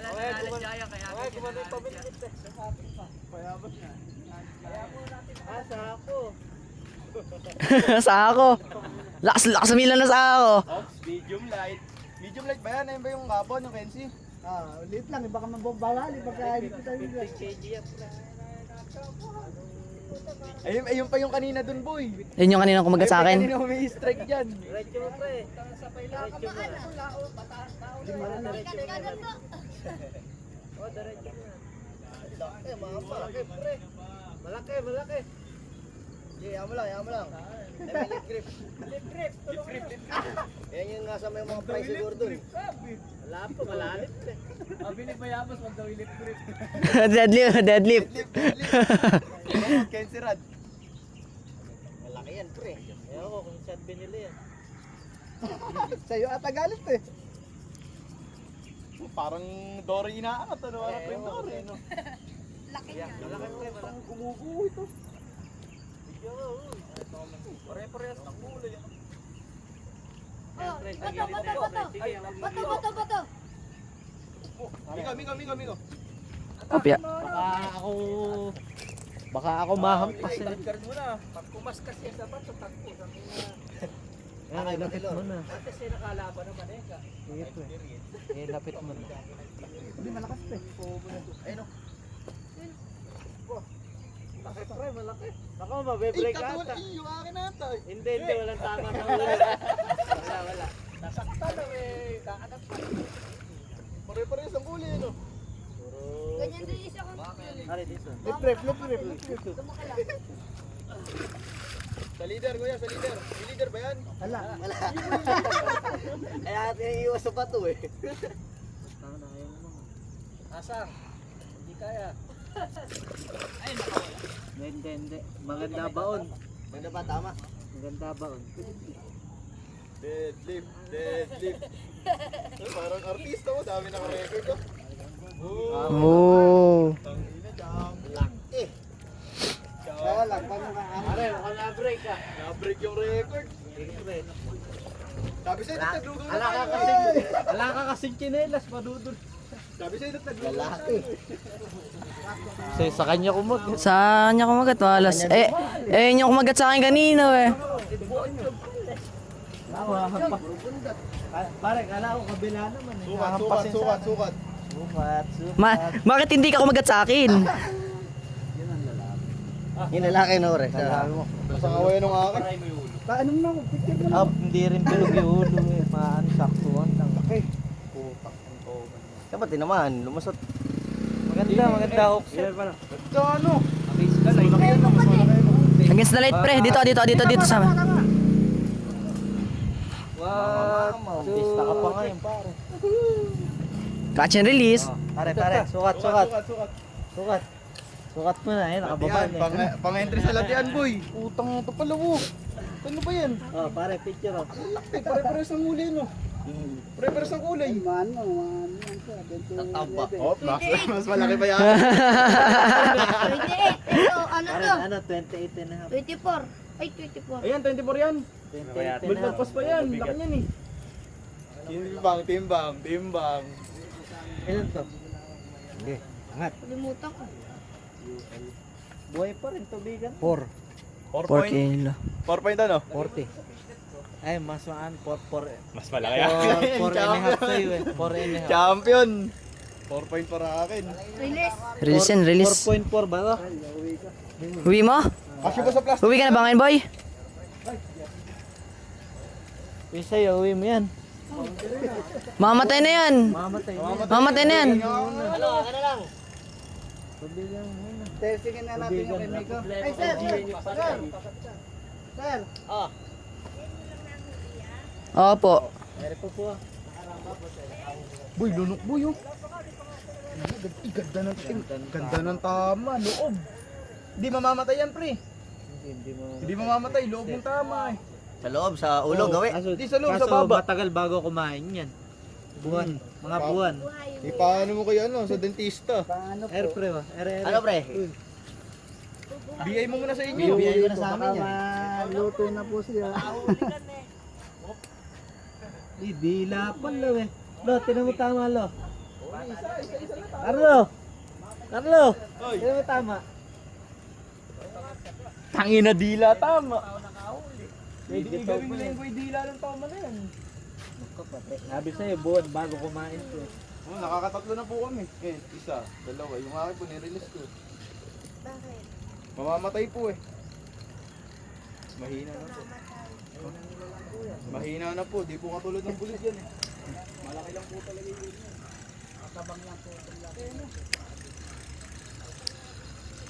Kaya gumano yung pabilikit eh. Payabas na. Kaya mo natin. Sa ako. Sa ako. Lakas mila na sa ako. Medium light. Medium light ba yan? Ayun ba yung kapon, yung Kenzie? Ulit lang. Baka mabawali. Baka hindi ko tayo nila. Ayun pa yung kanina dun, boy. Yun yung kanina kumagat sa akin. Ayun kanina may strike dyan. Diretso mo pre. Sabay diretso mo. Oh, diretso mo. Malaki pre. Malaki. Yaman lang. Lip grip. Yan yung nasa may mga price siguro dun. Wala po, malalim. Binig mayabas, wag daw yung lip grip. Deadlift. Kenzie Rad. Malaki yan pre. Ewan ko kung saan binili yan. Sa'yo ata galit eh. Parang Dory inaangat. Ano ka yung Dory? Laki niya. Malaki pre, malaki. Gumuguho ito. Pare-parehas ng kulay. Oh, bato. Miko. Opya. Baka ako mahampas eh. Tagkard mo na. Pag kumaskas yung sapat, so tagpo. Lapit mo na. Kasi nakalaban naman eh. Ito eh. Lapit mo na. Hindi malakas eh. Ayun o. Malaki pre, malaki. Ako, mabe-break ata. Yung akin ata eh. Hindi, walang tama na ulo. Wala. Nasakta na eh. Kaanat pa. Pare-parehas ang kulay no. Ganyan din isa kong Ari, dito. Lip grip. tumakala. Sa leader kuya, sa leader. May leader ba yan? Wala. Kaya iiwas sa bato eh. Tama na, ayaw mo. Asang. Hindi kaya. Hindi. Maganda baon. Maganda ba? Tama. Maganda baon. Deadlift. Parang artista mo. Dami naka-record ko. Oh. Tangina, jam. Laki. Kaya lang, paano ka-amin? Pare, baka na-break ka. Na-break yung record. Siyempre. Sabi sa'yo, nagtaglugaw na Ala ka kasing chinelas, madudol. Sabi sa'yo, nagtaglugaw na tayo. Sa kanya kumag. Saan niya kumagat? Malas. Yun yung kumagat sa akin kanina eh. Pare, kala ko kabila naman eh. Sukat. Bakit hindi ka kumagat sa akin? Yung lalaki no, Rex. Masang away nung akin. Paano na ako? Picture na. Hindi rin bilog yung ulo eh. Maano, saktuhan lang. Okay. Dapat din naman, lumusot. Maganda offset. Ito ano? Against the light pre. Dito sa amin. What? Pista ka pa ngayon, pare. Catch and release. Pare, sukat. Sukat mo na eh, nakababa na eh. Pang-entry sa latian, boy. Utang ito pala mo. Ano ba yan? Oh, pare, picture oh. Pare-pares ang kulay, no? Pare-pares ang kulay. Tatamba. Oh, mas malaki pa yan. 28. Ito, ano Pare, to? 28 and a half. 24. Ay, 24. Ayan, 24 yan. 28 and a half. Bulpagpas pa yan. Laki niyan eh. Timbang. Ilan to? Hindi, angat. Kalimutan ko. Buhay pa rin, tubigan. 4 kilo. 4 point ano? 40. Ay, mas maan, 4. Mas malaki 4 and a half sa'yo eh. 4 and a half. Champion. 4 point para akin. Release. Release. 4.4 ba to? Uwi mo? Kasya ba sa plastic? Uwi ka na ba ngayon, boy? Yung sa'yo, uwi mo yan. Mamatay na yan. Mamatay na yan. Ano lang? Tubigan mo na. Testingin na natin yung kay Miko. Ay, sir. Sir. Opo. Meron po po. Boy, lunok boy oh. Ganda ng tama, loob. Hindi mamamatay yan, pre. Hindi mo. Hindi mamamatay, loob ng tama eh. Sa loob, sa ulo, gawi. Di sa loob, sa baba. Matagal bago kumain yan. Buwan. Mga buwan. Paano mo kayo ano, sa dentista? Air pre ba? Ano pre? Bigay mo muna sa inyo. Bibigay ko na sa amin yan. Luto na po siya. Dila pa lo eh. Lo, tinan mo tama lo. Carlo! Carlo! Oy. Kaya mo tama. Tangina dila, tama. Pwede igawin nila yung boy dila ng tama na yan. Sabi sa'yo, buwan bago kumain ko. Oh, nakakatatlo na po kami. Eh, isa, dalawa. Yung akin po, nirelease ko. Bakit? Mamamatay po eh. Mahina na po. Mahina na po. Di po katulad ng bulit yan eh. Malaki lang po talaga yun. Katabang lang po.